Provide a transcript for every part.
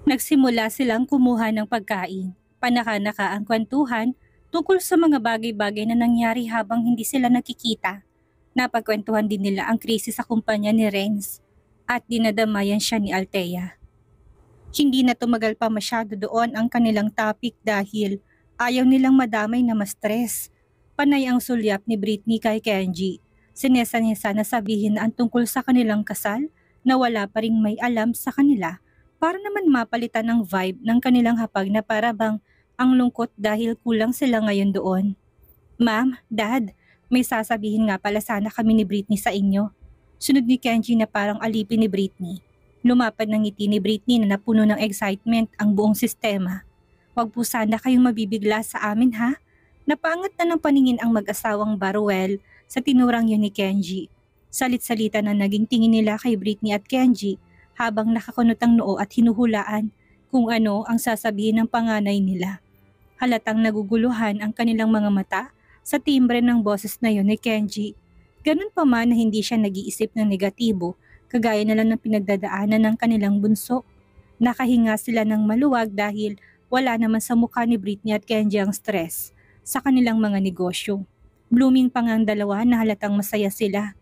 Nagsimula silang kumuha ng pagkain. Panaka-naka ang kwentuhan tungkol sa mga bagay-bagay na nangyari habang hindi sila nakikita. Napagkwentuhan din nila ang krisis sa kumpanya ni Renz at dinadamayan siya ni Althea. Hindi na tumagal pa masyado doon ang kanilang topic dahil ayaw nilang madamay na ma-stress. Panay ang sulyap ni Britney kay Kenji. Sinesa-nesa na sabihin na ang tungkol sa kanilang kasal na wala pa ring may alam sa kanila para naman mapalitan ng vibe ng kanilang hapag na para bang ang lungkot dahil kulang sila ngayon doon. Ma'am, Dad, may sasabihin nga pala sana kami ni Britney sa inyo. Sunod ni Kenji na parang alipin ni Britney. Lumapad ng ngiti ni Britney na napuno ng excitement ang buong sistema. Huwag po sana kayong mabibigla sa amin ha. Napaangat na ng paningin ang mag-asawang Baruel sa tinurang yun ni Kenji. Salit-salita na naging tingin nila kay Britney at Kenji habang nakakunot ang noo at hinuhulaan kung ano ang sasabihin ng panganay nila. Halatang naguguluhan ang kanilang mga mata sa timbre ng boses na yun ni Kenji. Ganun pa man na hindi siya nag-iisip ng negatibo, kagaya na lang ng pinagdadaanan ng kanilang bunso. Nakahinga sila ng maluwag dahil wala naman sa mukha ni Britney at Kenji ang stress sa kanilang mga negosyo. Blooming pa nga ang dalawa na halatang masaya sila.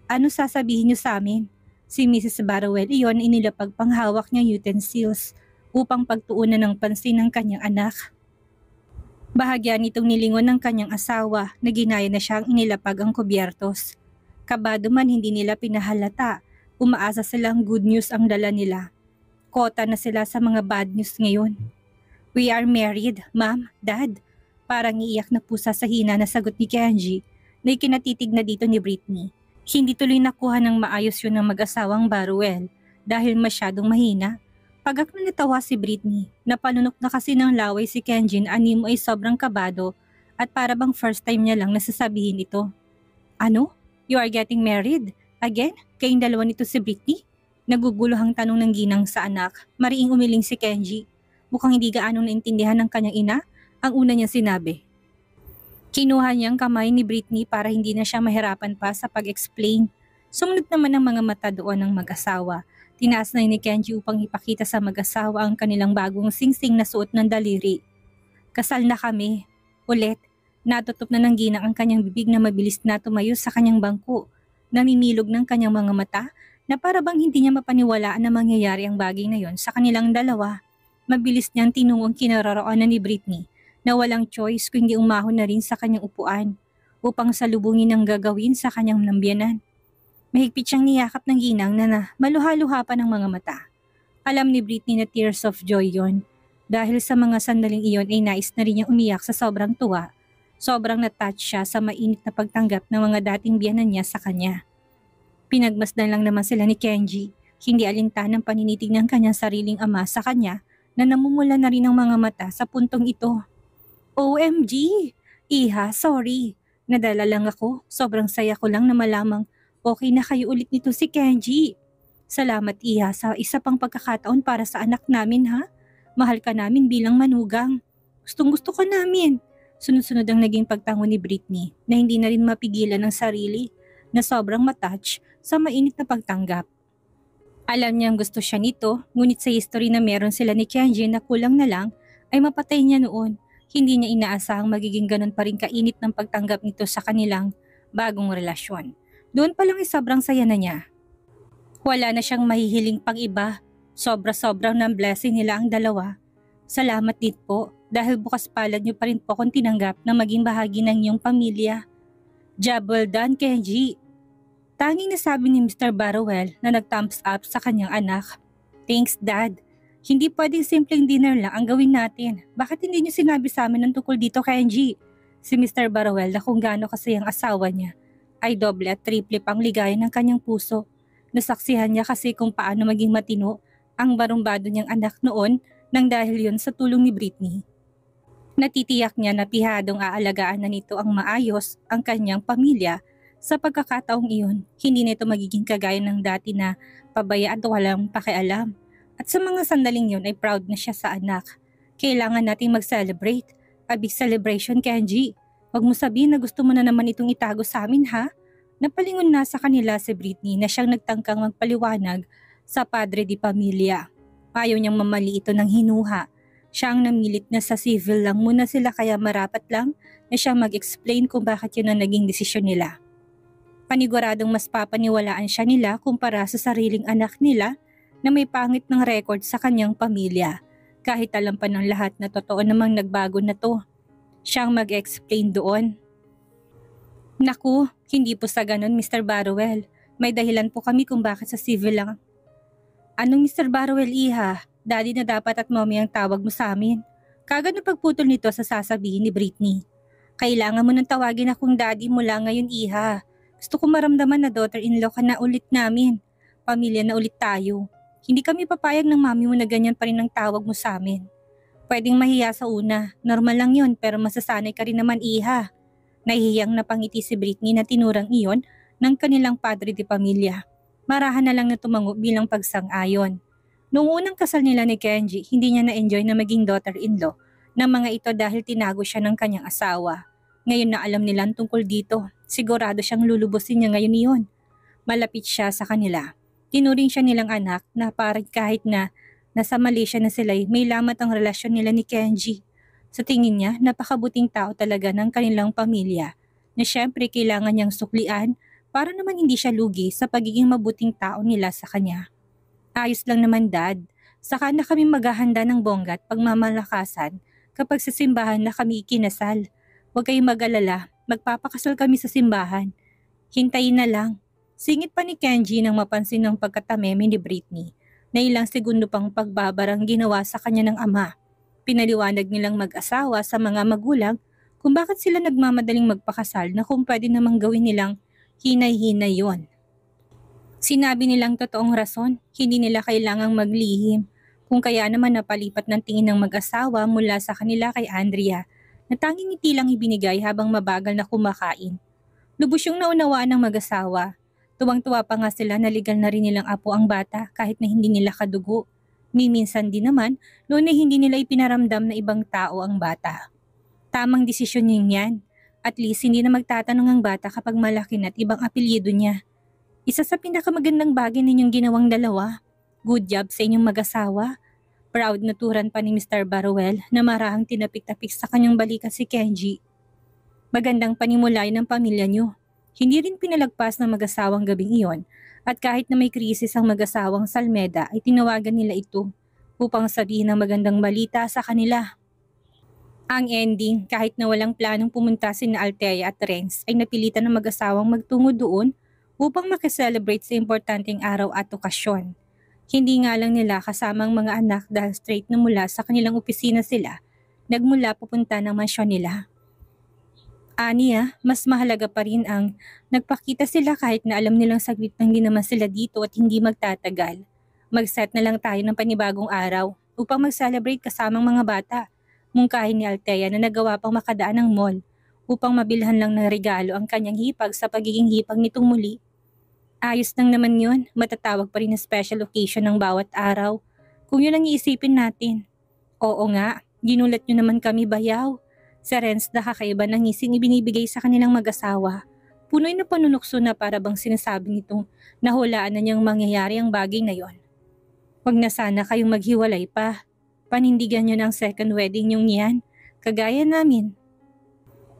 Ano sasabihin niyo sa amin? Si Mrs. Barrowell iyon inilapag panghawak niyang utensils upang pagtuunan ng pansin ng kanyang anak. Bahagya nitong nilingon ng kanyang asawa na ginaya na siyang inilapag ang kubyertos. Kabado man hindi nila pinahalata, umaasa silang good news ang dala nila. Kota na sila sa mga bad news ngayon. We are married, Ma'am, Dad. Parang iiyak na pusa sa hina na sagot ni Kenji na ikinatitig na dito ni Britney. Hindi tuloy nakuha ng maayos yun ng mag-asawang Baruel dahil masyadong mahina. Pagak na natawa si Britney, napalunok na kasi ng laway si Kenji na animo ay sobrang kabado at para bang first time niya lang nasasabihin ito. Ano? You are getting married? Again? Kayong dalawa nito si Britney? Naguguluhang tanong ng ginang sa anak, mariing umiling si Kenji. Mukhang hindi gaano naintindihan ng kanyang ina ang una niyang sinabi. Kinuha niyang kamay ni Britney para hindi na siya mahirapan pa sa pag-explain. Sumunod naman ang mga mata doon ng mag-asawa. Tinaas na ni Kenji upang ipakita sa mag-asawa ang kanilang bagong singsing na suot ng daliri. Kasal na kami. Ulit, natutup na ng ginang ang kanyang bibig na mabilis na tumayo sa kanyang bangko. Namimilog ng kanyang mga mata na para bang hindi niya mapaniwalaan na mangyayari ang bagay na yon sa kanilang dalawa. Mabilis niyang tinungong kinaroroonan ni Britney na walang choice kundi umahon na rin sa kanyang upuan upang salubungin ang gagawin sa kanyang nambyanan. Mahigpit siyang niyakap ng ginang na maluha-luha pa ng mga mata. Alam ni Britney na tears of joy yon. Dahil sa mga sandaling iyon ay nais na rin niyang umiyak sa sobrang tuwa. Sobrang natouch siya sa mainit na pagtanggap ng mga dating biyanan niya sa kanya. Pinagmasdan lang naman sila ni Kenji. Hindi alintan ng paninitig ng kanyang sariling ama sa kanya na namumula na rin ang mga mata sa puntong ito. OMG! Iha, sorry. Nadala lang ako. Sobrang saya ko lang na malamang okay na kayo ulit nito si Kenji. Salamat Iha sa isa pang pagkakataon para sa anak namin ha. Mahal ka namin bilang manugang. Gustong gusto ka namin. Sunod-sunod ang naging pagtango ni Britney na hindi na rin mapigilan ng sarili na sobrang matouch sa mainit na pagtanggap. Alam niyang gusto siya nito, ngunit sa history na meron sila ni Kenji na kulang na lang ay mapatay niya noon. Hindi niya inaasahang magiging ganun pa rin kainit ng pagtanggap nito sa kanilang bagong relasyon. Doon pa lang ay sobrang saya na niya. Wala na siyang mahihiling pang iba. Sobra-sobrang ng blessing nila ang dalawa. Salamat din po dahil bukas palad niyo pa rin po akong tinanggap na maging bahagi ng iyong pamilya. Job well done, Kenji. Tanging nasabi ni Mr. Barrowell na nag-thumbs up sa kanyang anak. Thanks, Dad. Hindi pwedeng simpleng dinner lang ang gawin natin. Bakit hindi niyo sinabi sa amin ng tungkol dito, Kenji? Si Mr. Barrowell na kung gaano kasi ang asawa niya ay doble at triple pang ligaya ng kanyang puso. Nasaksihan niya kasi kung paano maging matino ang barumbado niyang anak noon nang dahil yun sa tulong ni Britney. Natitiyak niya na pihadong aalagaan na nito ang maayos ang kanyang pamilya. Sa pagkakataong iyon, hindi nito magiging kagaya ng dati na pabaya at walang pakialam. At sa mga sandaling yun ay proud na siya sa anak. Kailangan nating mag-celebrate. A big celebration, Kenji. Huwag mo sabihin na gusto mo na naman itong itago sa amin, ha? Napalingon na sa kanila si Britney na siyang nagtangkang magpaliwanag sa padre di pamilya. Ayaw niyang mamali ito ng hinuha. Siya ang namilit na sa civil lang muna sila kaya marapat lang na siya mag-explain kung bakit yun ang naging desisyon nila. Paniguradong mas papaniwalaan siya nila kumpara sa sariling anak nila na may pangit ng record sa kanyang pamilya. Kahit alam pa ng lahat na totoo namang nagbago na to. Siya ang mag-explain doon. Naku, hindi po sa ganun Mr. Barrowell. May dahilan po kami kung bakit sa civil lang. Anong Mr. Barrowell, iha? Daddy na dapat at mommy ang tawag mo sa amin. Kagad na pagputol nito sa sasabihin ni Britney. Kailangan mo nang tawagin akong daddy mula ngayon, iha. Gusto ko maramdaman na daughter-in-law ka na ulit namin. Pamilya na ulit tayo. Hindi kami papayag ng mami mo na ganyan pa rin ang tawag mo sa amin. Pwedeng mahiya sa una. Normal lang yun pero masasanay ka rin naman, iha. Nahihiyang napangiti si Britney na tinurang iyon ng kanilang padre de pamilya. Marahan na lang na tumango bilang pagsang-ayon. Noong unang kasal nila ni Kenji, hindi niya na-enjoy na maging daughter-in-law ng mga ito dahil tinago siya ng kanyang asawa. Ngayon na alam nilang tungkol dito, sigurado siyang lulubusin niya ngayon iyon. Malapit siya sa kanila. Tinuring siya nilang anak na parang kahit na nasa Malaysia na sila may lamat ang relasyon nila ni Kenji. Sa tingin niya, napakabuting tao talaga ng kanilang pamilya na syempre kailangan niyang suklian para naman hindi siya lugi sa pagiging mabuting tao nila sa kanya. Ayos lang naman dad, saka na kami maghahanda ng bongga at pagmamalakasan kapag sa simbahan na kami ikinasal. Huwag kayong mag-alala, magpapakasal kami sa simbahan. Hintayin na lang. Singit pa ni Kenji nang mapansin ng pagkatameme ni Britney na ilang segundo pang pagbabarang ginawa sa kanya ng ama. Pinaliwanag nilang mag-asawa sa mga magulang kung bakit sila nagmamadaling magpakasal na kung pwede namang gawin nilang hinay-hinay yon. Sinabi nilang totoong rason, hindi nila kailangang maglihim. Kung kaya naman napalipat ng tingin ng mag-asawa mula sa kanila kay Andrea na tanging ngiti lang ibinigay habang mabagal na kumakain. Lubos yung naunawaan ng mag-asawa. Tuwang-tuwa pa nga sila na legal na rin nilang apo ang bata kahit na hindi nila kadugo. Minsan din naman, noon ay hindi nila ipinaramdam na ibang tao ang bata. Tamang desisyon yan. At least hindi na magtatanong ang bata kapag malaki na at ibang apelyido niya. Isa sa pinakamagandang bagay ninyong ginawang dalawa. Good job sa inyong mag-asawa. Proud na turan pa ni Mr. Barrowell na marahang tinapik-tapik sa kanyang balikat si Kenji. Magandang panimulay ng pamilya niyo. Hindi rin pinalagpas ng mag-asawang gabing iyon at kahit na may krisis ang mag-asawang Salmeda ay tinawagan nila ito upang sabihin ng magandang balita sa kanila. Ang ending, kahit na walang planong pumunta sina Althea at Renz ay napilitan ng mag-asawang magtungo doon upang makiselebrate sa importanteng araw at okasyon. Hindi nga lang nila kasamang mga anak dahil straight na mula sa kanilang opisina sila, nagmula pupunta ng mansyon nila. Aniya, mas mahalaga pa rin ang nagpakita sila kahit na alam nilang saglit lang din naman sila dito at hindi magtatagal. Mag-set na lang tayo ng panibagong araw upang mag-celebrate kasamang mga bata. Mungkahin ni Althea na nagawa pang makadaan ng mall upang mabilhan lang ng regalo ang kanyang hipag sa pagiging hipag nitong muli. Ayos lang naman yun, matatawag pa rin na special occasion ng bawat araw. Kung yun ang iisipin natin. Oo nga, ginulat nyo naman kami bayaw. Sa Renz na kakaiba ng ngising ibinibigay sa kanilang mag-asawa. Punoy na panunukso na para bang sinasabi nitong nahulaan na niyang mangyayari ang bagay na yon. Huwag na sana kayong maghiwalay pa. Panindigan nyo ng second wedding nyong niyan, kagaya namin.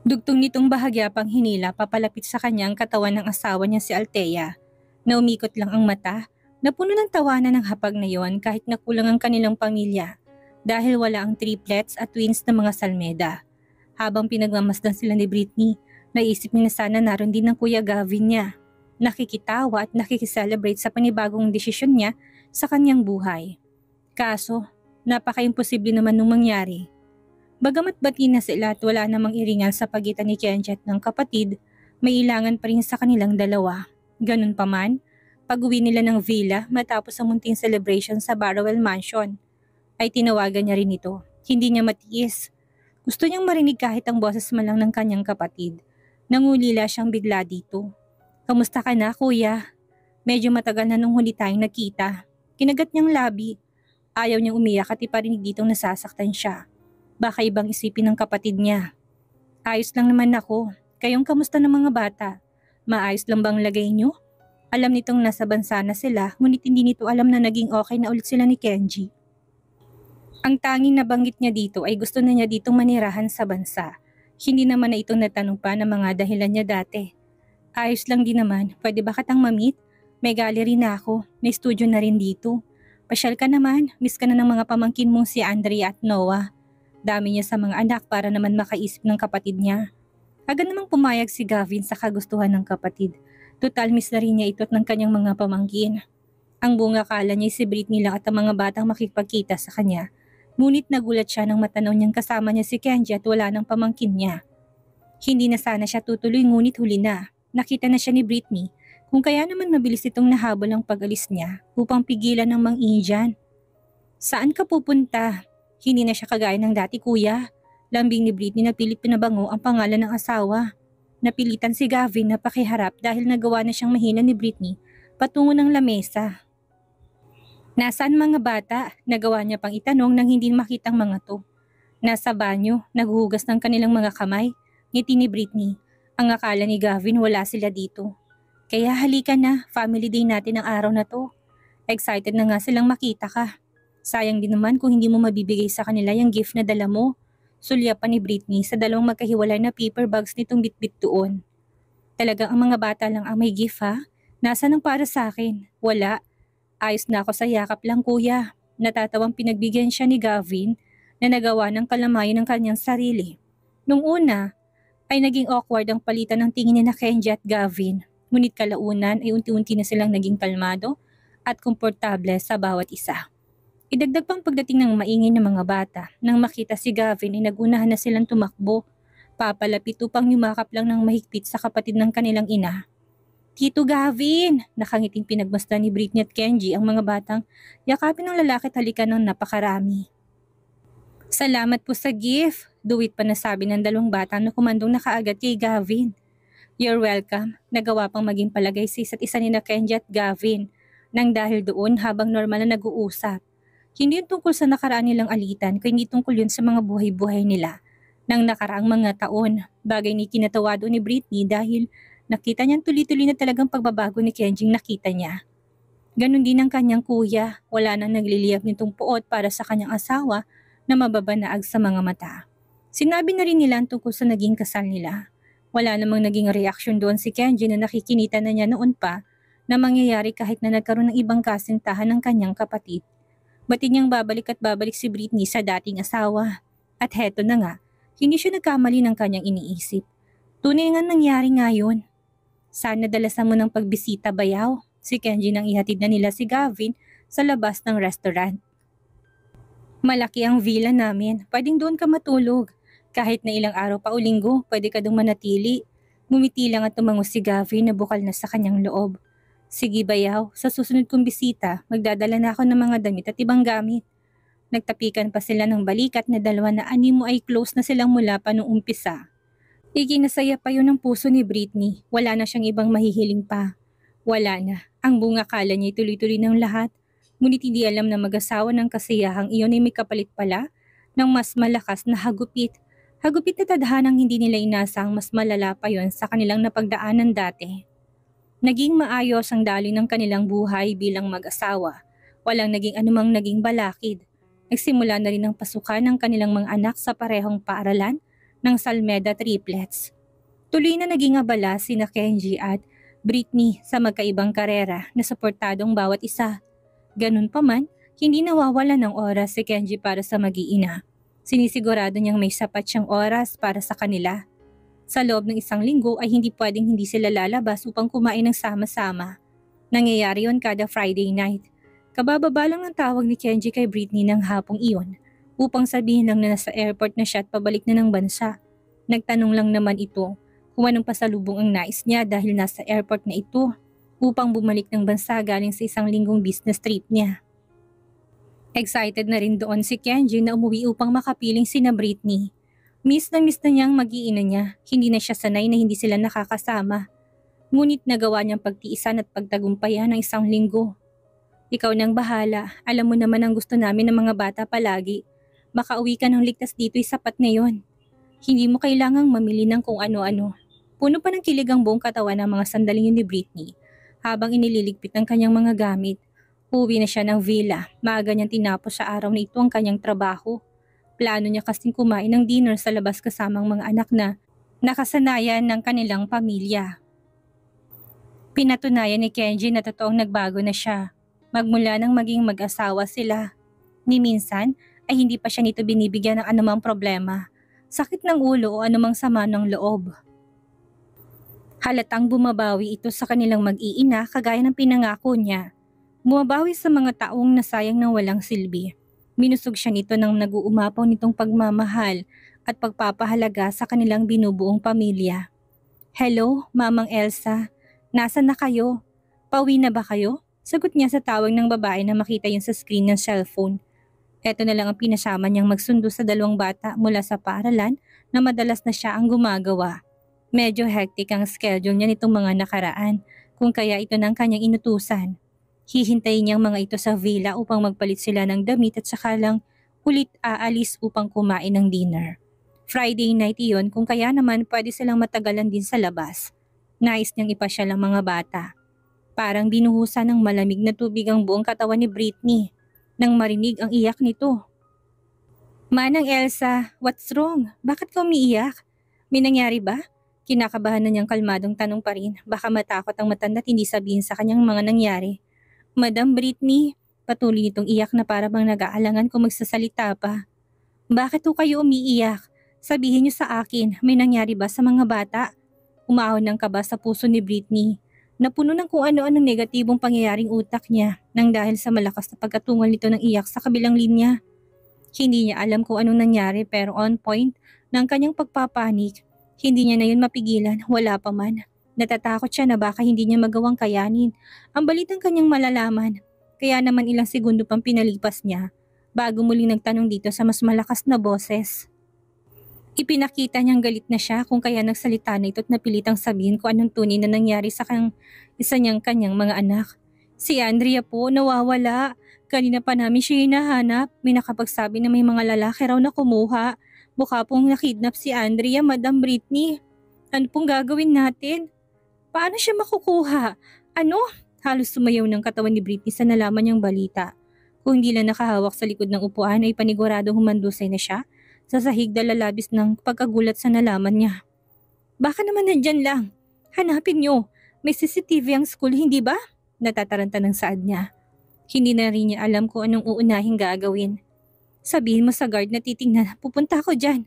Dugtong nitong bahagya pang hinila papalapit sa kanyang katawan ng asawa niya si Althea. Na umikot lang ang mata, napuno ng tawanan ng hapag na yon kahit nakulang ang kanilang pamilya dahil wala ang triplets at twins na mga Salmeda. Habang pinagmamasdan sila ni Britney, naisip niya na sana naroon din ang Kuya Gavin niya. Nakikitawa at nakikiselebrate sa panibagong desisyon niya sa kanyang buhay. Kaso, napaka-imposible naman nung mangyari. Bagamat bati na sila at wala namang iringan sa pagitan ni Kenji at ng kapatid, may ilangan pa rin sa kanilang dalawa. Ganun pa man, pag-uwi nila ng villa matapos ang munting celebration sa Barrowell Mansion, ay tinawagan niya rin ito. Hindi niya matiis. Gusto niyang marinig kahit ang boses man lang ng kanyang kapatid. Nangulila siyang bigla dito. Kamusta ka na, kuya? Medyo matagal na nung huli tayong nakita. Kinagat niyang labi. Ayaw niyang umiyak at iparinig ditong nasasaktan siya. Baka ibang isipin ng kapatid niya. Ayos lang naman ako. Kayong kamusta ng mga bata? Maayos lang bang lagay niyo? Alam nitong nasa bansa na sila, ngunit hindi nito alam na naging okay na ulit sila ni Kenji. Ang tanging nabanggit niya dito ay gusto na niya ditong manirahan sa bansa. Hindi naman na ito natanong pa ng mga dahilan niya dati. Ayos lang din naman, pwede ba katang mamit? May gallery na ako, may studio na rin dito. Pasyal ka naman, miss ka na ng mga pamangkin mong si Andrea at Noah. Dami niya sa mga anak para naman makaisip ng kapatid niya. Agad namang pumayag si Gavin sa kagustuhan ng kapatid. Total miss na rin niya ito at ng kanyang mga pamangkin. Ang bunga kala niya si Britney lang at ang mga batang makipagkita sa kanya. Ngunit nagulat siya nang matanaw niyang kasama niya si Kenji at wala ng pamangkin niya. Hindi na sana siya tutuloy ngunit huli na. Nakita na siya ni Britney kung kaya naman mabilis itong nahabol ang pag-alis niya upang pigilan ng mang-Indian. Saan ka pupunta? Hindi na siya kagaya ng dati kuya. Lambing ni Britney na pilit pinabango ang pangalan ng asawa. Napilitan si Gavin na pakiharap dahil nagawa na siyang mahina ni Britney patungo ng lamesa. Nasaan mga bata? Nagawa niya pang itanong nang hindi makitang mga to. Nasa banyo, naghuhugas ng kanilang mga kamay. Ngiti ni Britney. Ang akala ni Gavin wala sila dito. Kaya halika na, family day natin ang araw na to. Excited na nga silang makita ka. Sayang din naman kung hindi mo mabibigay sa kanila yung gift na dala mo. Sulyapan ni Britney sa dalawang magkahiwalay na paper bags nitong bitbit doon. Talagang ang mga bata lang ang may gift ha? Nasaan ang para sa akin? Wala. Ayos na ako sa yakap lang kuya. Natatawang pinagbigyan siya ni Gavin na nagawa ng kalamayan ng kanyang sarili. Nung una ay naging awkward ang palitan ng tingin niya na Kenji at Gavin. Ngunit kalaunan ay unti-unti na silang naging kalmado at komportable sa bawat isa. Idagdag pang pagdating ng maingay ng mga bata. Nang makita si Gavin ay nagunahan na silang tumakbo. Papalapit upang yumakap lang ng mahigpit sa kapatid ng kanilang ina. Tito Gavin! Nakangiting pinagmasdan ni Britney at Kenji ang mga batang yakapin ng lalaki at halikan ng napakarami. Salamat po sa gift, duwit pa nasabi ng dalawang bata na kumandong na kaagad kay Gavin. You're welcome. Nagawa pang maging palagay sa isa't isa ni na Kenji at Gavin nang dahil doon habang normal na nag-uusap. Hindi yun tungkol sa nakaraan nilang alitan kundi tungkol yun sa mga buhay-buhay nila nang nakaraang mga taon. Bagay ni kinatawa doon ni Britney dahil nakita niyang tuloy-tuloy na talagang pagbabago ni Kenji nakita niya. Ganon din ang kanyang kuya, wala nang nagliliyab nitong puot para sa kanyang asawa na mababanaag sa mga mata. Sinabi na rin nila tungkol sa naging kasal nila. Wala namang naging reaksyon doon si Kenji na nakikinita na niya noon pa na mangyayari kahit na nagkaroon ng ibang kasintahan ng kanyang kapatid. Batid niyang babalik at babalik si Britney sa dating asawa. At heto na nga, hindi siya nagkamali ng kanyang iniisip. Tunay nga nangyari ngayon. Sana dalasan mo ng pagbisita bayaw. Si Kenji nang ihatid na nila si Gavin sa labas ng restaurant. Malaki ang villa namin. Pwedeng doon ka matulog. Kahit na ilang araw pa o linggo, pwede ka doon manatili. Ngumiti lang at tumango si Gavin na bukal na sa kanyang loob. Sige bayaw, sa susunod kong bisita, magdadala na ako ng mga damit at ibang gamit. Nagtapikan pa sila ng balikat na dalawa na animo ay close na silang mula pa noong umpisa. Iginasaya pa yun ang puso ni Britney. Wala na siyang ibang mahihiling pa. Wala na. Ang bunga kala niya tuloy-tuloy ng lahat. Ngunit hindi alam na mag-asawa ng kasiyahang iyon ay may kapalit pala ng mas malakas na hagupit. Hagupit na tadhanang hindi nila inasang mas malala pa yon sa kanilang napagdaanan dati. Naging maayos ang daloy ng kanilang buhay bilang mag-asawa. Walang naging anumang naging balakid. Nagsimula na rin ang pasukan ng kanilang mga anak sa parehong paaralan ng Salmeda triplets. Tuloy na naging abala sina Kenji at Britney sa magkaibang karera na suportadong bawat isa. Ganun pa man, hindi nawawala ng oras si Kenji para sa mag-iina. Sinisigurado niyang may sapat siyang oras para sa kanila. Sa loob ng isang linggo ay hindi pwedeng hindi sila lalabas upang kumain ng sama-sama. Nangyayari yon kada Friday night. Kabababa lang ng tawag ni Kenji kay Britney ng hapong iyon upang sabihin lang na nasa airport na siya at pabalik na ng bansa. Nagtanong lang naman ito kung anong pasalubong ang nais niya dahil nasa airport na ito upang bumalik ng bansa galing sa isang linggong business trip niya. Excited na rin doon si Kenji na umuwi upang makapiling sina Britney. Miss na niya ang mag-iina niya, hindi na siya sanay na hindi sila nakakasama. Ngunit nagawa niyang pagtiisan at pagtagumpayan ng isang linggo. Ikaw nang bahala, alam mo naman ang gusto namin ng mga bata palagi. Makauwi ka ng ligtas dito'y sapat na yon. Hindi mo kailangang mamili ng kung ano-ano. Puno pa ng kilig ang buong katawan ng mga sandaling yun ni Britney habang inililigpit ng kanyang mga gamit. Uuwi na siya ng villa. Maaga niyang tinapos sa araw na ito ang kanyang trabaho. Plano niya kasing kumain ng dinner sa labas kasamang mga anak na nakasanayan ng kanilang pamilya. Pinatunayan ni Kenji na totoong nagbago na siya. Magmula nang maging mag-asawa sila. Ni minsan ay hindi pa siya nito binibigyan ng anumang problema, sakit ng ulo o anumang sama ng loob. Halatang bumabawi ito sa kanilang mag-iina kagaya ng pinangako niya. Bumabawi sa mga taong nasayang ng walang silbi. Minusog siya nito ng nag-uumapaw nitong pagmamahal at pagpapahalaga sa kanilang binubuong pamilya. "Hello, Mamang Elsa. Nasaan na kayo? Pauwi na ba kayo?" Sagot niya sa tawag ng babae na makita yun sa screen ng cellphone. Eto na lang ang pinasama niyang magsundo sa dalawang bata mula sa paaralan na madalas na siya ang gumagawa. Medyo hectic ang schedule niya nitong mga nakaraan, kung kaya ito ng kanyang inutusan. Hihintayin niyang mga ito sa villa upang magpalit sila ng damit at saka lang ulit aalis upang kumain ng dinner. Friday night iyon, kung kaya naman pwede silang matagalan din sa labas. Nais niyang ipasyal ang mga bata. Parang binuhusan ng malamig na tubig ang buong katawan ni Britney nang marinig ang iyak nito. "Manang Elsa, what's wrong? Bakit ka umiiyak? May nangyari ba?" Kinakabahan na niyang kalmadong tanong pa rin. Baka matakot ang matanda at hindi sabihin sa kanyang mga nangyari. "Madam Britney," patuloy nitong iyak na para bang nag-aalangan kung magsasalita pa. "Bakit ho kayo umiiyak? Sabihin niyo sa akin, may nangyari ba sa mga bata?" Umahon ng kaba sa puso ni Britney. Napuno ng kung ano-anong negatibong pangyayaring utak niya nang dahil sa malakas na pagkatungal nito ng iyak sa kabilang linya. Hindi niya alam kung anong nangyari pero on point ng kanyang pagpapanik. Hindi niya na yun mapigilan, wala pa man. Natatakot siya na baka hindi niya magawang kayanin ang balitang kanyang malalaman. Kaya naman ilang segundo pang pinalipas niya bago muling nagtanong dito sa mas malakas na boses. Ipinakita niyang galit na siya kung kaya nagsalita na ito at napilitang sabihin kung anong tunay na nangyari sa isa niyang kanyang mga anak. "Si Andrea po, nawawala. Kanina pa namin siya hinahanap. May nakapagsabi na may mga lalaki raw na kumuha. Mukha pong nakidnap si Andrea, Madam Britney. Ano pong gagawin natin? Paano siya makukuha? Ano?" Halos sumayaw ng katawan ni Britney sa nalaman niyang balita. Kung hindi lang nakahawak sa likod ng upuan ay paniguradong humandusay na siya sa sahig dala labis ng pagkagulat sa nalaman niya. "Baka naman nandyan lang. Hanapin niyo. May CCTV ang school, hindi ba?" Natataranta ng saad niya. Hindi na rin niya alam kung anong uunahing gagawin. "Sabihin mo sa guard na titingnan, pupunta ako dyan."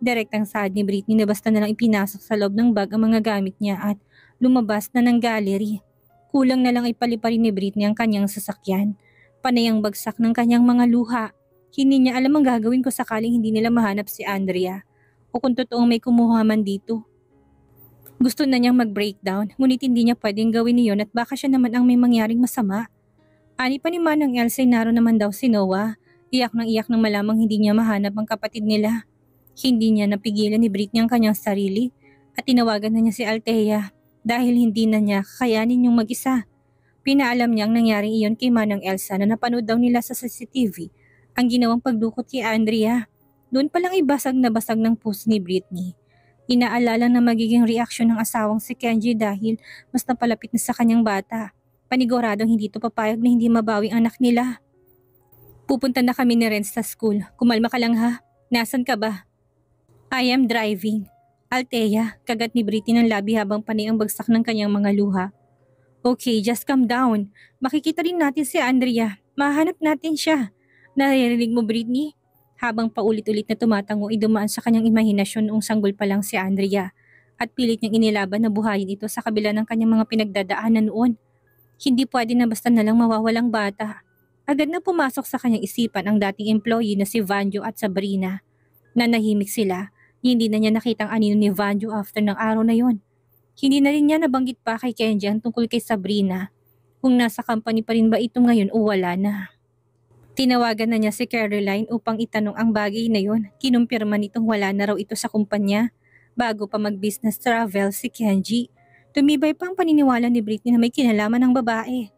Direktang saad ni Britney na basta na lang ipinasok sa loob ng bag ang mga gamit niya at lumabas na ng gallery. Kulang na lang ipaliparin ni Britney ang kanyang sasakyan. Panay ang bagsak ng kanyang mga luha. Hindi niya alam ang gagawin ko sakaling hindi nila mahanap si Andrea o kung totoong may kumuha man dito. Gusto na niyang mag-breakdown, ngunit hindi niya pwedeng gawin iyon at baka siya naman ang may mangyaring masama. Ani pa ni Manang Elsa ay naroon naman daw si Noah. Iyak nang malamang hindi niya mahanap ang kapatid nila. Hindi niya napigilan ni Britney ang kanyang sarili at tinawagan na niya si Althea dahil hindi na niya kakayanin yung mag-isa. Pinaalam niya ang nangyaring iyon kay Manang Elsa na napanood daw nila sa CCTV ang ginawang pagdukot kay Andrea. Doon palang ibasag na basag ng puso ni Britney. Inaalala na magiging reaksyon ng asawang si Kenji dahil mas napalapit na sa kanyang bata. Paniguradong hindi ito papayag na hindi mabawi ang anak nila. "Pupunta na kami ni Renz sa school. Kumalma ka lang ha. Nasaan ka ba?" "I am driving." "Althea," kagat ni Britney ng labi habang panay ang bagsak ng kanyang mga luha. "Okay, just calm down. Makikita rin natin si Andrea. Mahanap natin siya. Naririnig mo, Britney?" Habang paulit-ulit na tumatango ay dumaan sa kanyang imahinasyon noong sanggol pa lang si Andrea at pilit niyang inilaban na buhayin ito sa kabila ng kanyang mga pinagdadaanan noon. Hindi pwede na basta nalang mawawalang bata. Agad na pumasok sa kanyang isipan ang dating employee na si Vanjo at Sabrina. Nanahimik sila. Hindi na niya nakitang anino ni Vanjo after ng araw na yon. Hindi na rin niya nabanggit pa kay Kenji ang tungkol kay Sabrina. Kung nasa company pa rin ba ito ngayon o wala na. Tinawagan na niya si Caroline upang itanong ang bagay na yon. Kinumpirma nitong wala na raw ito sa kumpanya. Bago pa mag-business travel si Kenji, tumibay pa ang paniniwala ni Britney na may kinalaman ng babae.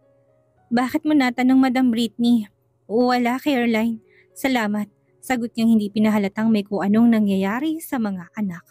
"Bakit mo natanong, Madam Britney?" "Wala, Caroline. Salamat." Sagot niyang hindi pinahalatang may kung anong nangyayari sa mga anak.